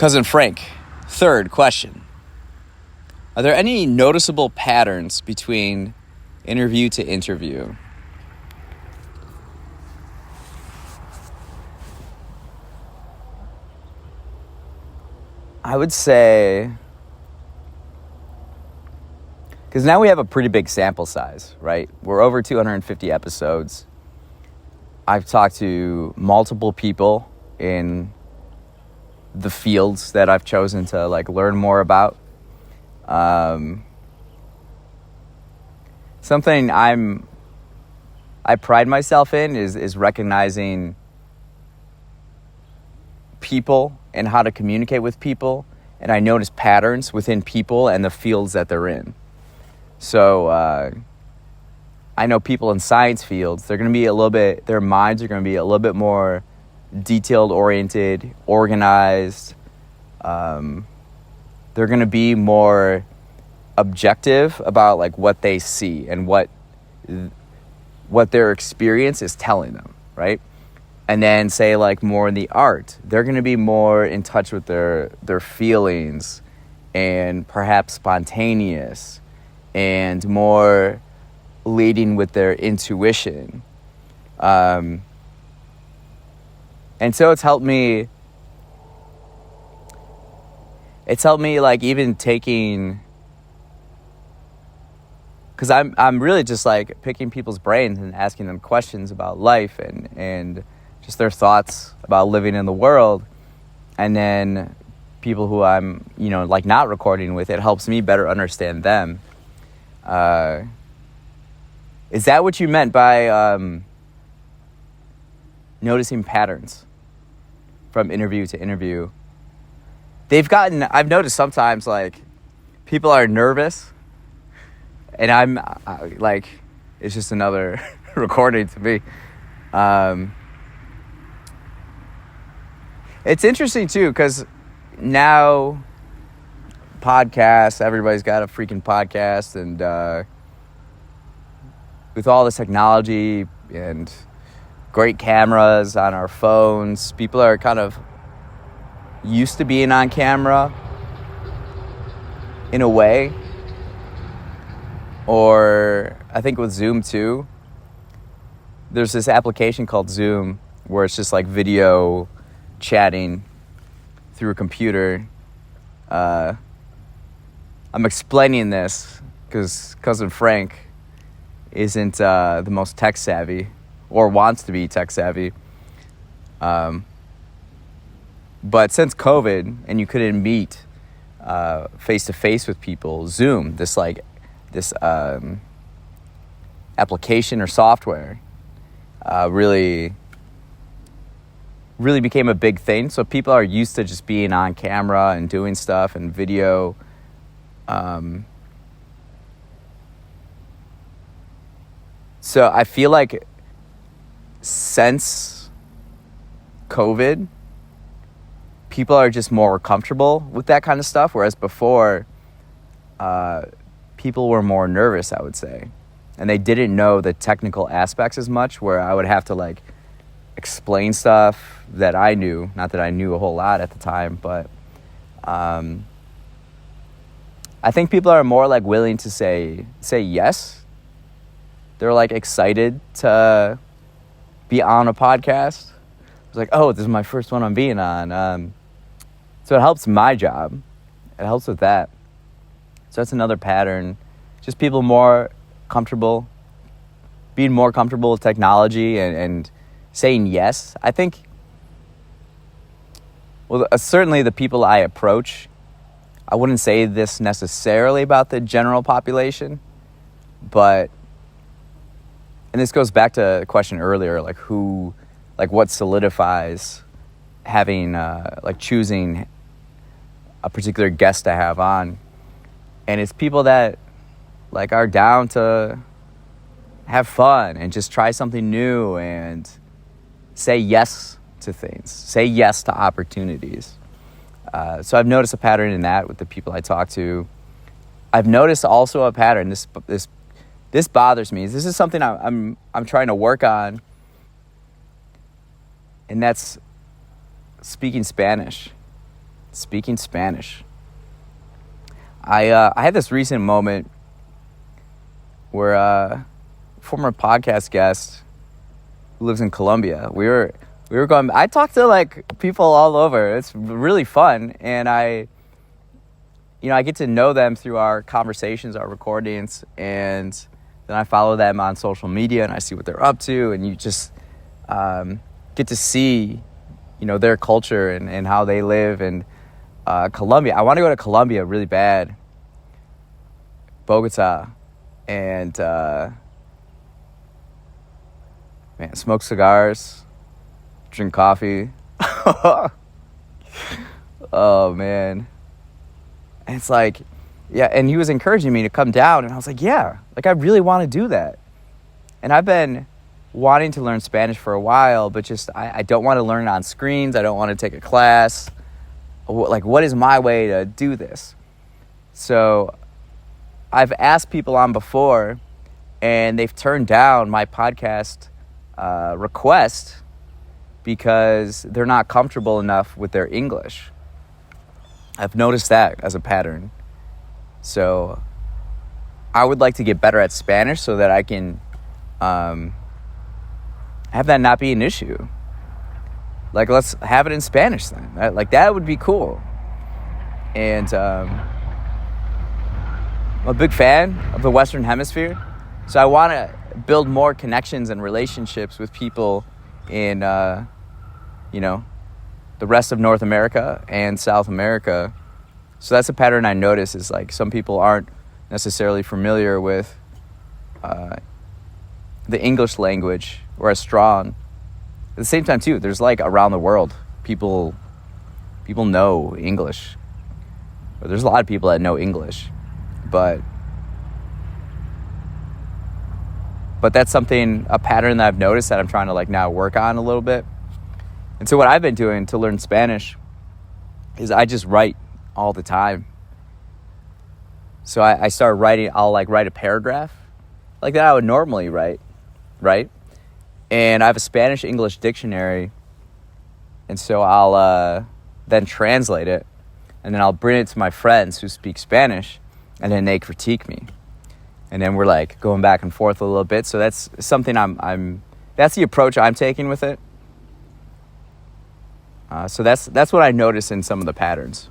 Cousin Frank, third question. Are there any noticeable patterns between interview to interview? I would say, because now we have a pretty big sample size, right? We're over 250 episodes. I've talked to multiple people in the fields that I've chosen to learn more about. Something I pride myself in is recognizing people and how to communicate with people, and I notice patterns within people and the fields that they're in. So I know people in science fields, they're going to be their minds are going to be a little bit more detailed oriented, organized. They're going to be more objective about what they see and what their experience is telling them, right? And then say more in the art, they're going to be more in touch with their feelings and perhaps spontaneous and more leading with their intuition. And so it's helped me even taking, because I'm really just picking people's brains and asking them questions about life and just their thoughts about living in the world. And then people who I'm not recording with, it helps me better understand them. Is that what you meant by noticing patterns from interview to interview? I've noticed sometimes people are nervous, and I'm it's just another recording to me. It's interesting too, because now podcasts, everybody's got a freaking podcast, and with all this technology and great cameras on our phones, people are kind of used to being on camera in a way. Or I think with Zoom too, there's this application called Zoom where it's just video chatting through a computer. I'm explaining this because Cousin Frank isn't the most tech savvy or wants to be tech savvy. But since COVID and you couldn't meet face to face with people, Zoom, this application or software, really became a big thing. So people are used to just being on camera and doing stuff and video. So I feel since COVID, people are just more comfortable with that kind of stuff, whereas before, people were more nervous, I would say. And they didn't know the technical aspects as much, where I would have to explain stuff that I knew. Not that I knew a whole lot at the time, but I think people are more willing to say yes. They're excited to be on a podcast. It's oh, this is my first one I'm being on. So it helps my job. It helps with that. So that's another pattern. Just people more comfortable, being more comfortable with technology and saying yes. I think, certainly the people I approach, I wouldn't say this necessarily about the general population, but, and this goes back to the question earlier, what solidifies having, choosing a particular guest to have on. And it's people that are down to have fun and just try something new and say yes to things, say yes to opportunities. So I've noticed a pattern in that with the people I talk to. I've noticed also a pattern. This bothers me. This is something I'm trying to work on, and that's speaking Spanish. speaking Spanish. I had this recent moment where a former podcast guest who lives in Colombia, we were going, I talked to like people all over. It's really fun, and I get to know them through our conversations, our recordings, and then I follow them on social media and I see what they're up to, and you just get to see, their culture and how they live. And Colombia, I want to go to Colombia really bad. Bogota, and smoke cigars, drink coffee. Oh man. And it's like, yeah, and he was encouraging me to come down, and I was like, yeah, like I really want to do that. And I've been wanting to learn Spanish for a while, but just I don't want to learn it on screens. I don't want to take a class. Like, what is my way to do this? So I've asked people on before, and they've turned down my podcast request because they're not comfortable enough with their English. I've noticed that as a pattern. So I would like to get better at Spanish so that I can have that not be an issue. Like, let's have it in Spanish then. That would be cool. And I'm a big fan of the Western Hemisphere. So I want to build more connections and relationships with people in, the rest of North America and South America. So that's a pattern I notice, is like some people aren't necessarily familiar with the English language or as strong. At the same time, too, there's like around the world, people know English. Or there's a lot of people that know English, but that's a pattern that I've noticed that I'm trying to like now work on a little bit. And so what I've been doing to learn Spanish is I just write all the time. So I start writing. I'll like write a paragraph like that I would normally write, right? And I have a Spanish-English dictionary, and so I'll then translate it, and then I'll bring it to my friends who speak Spanish, and then they critique me. And then we're like going back and forth a little bit. So that's something that's the approach I'm taking with it. So that's what I notice in some of the patterns.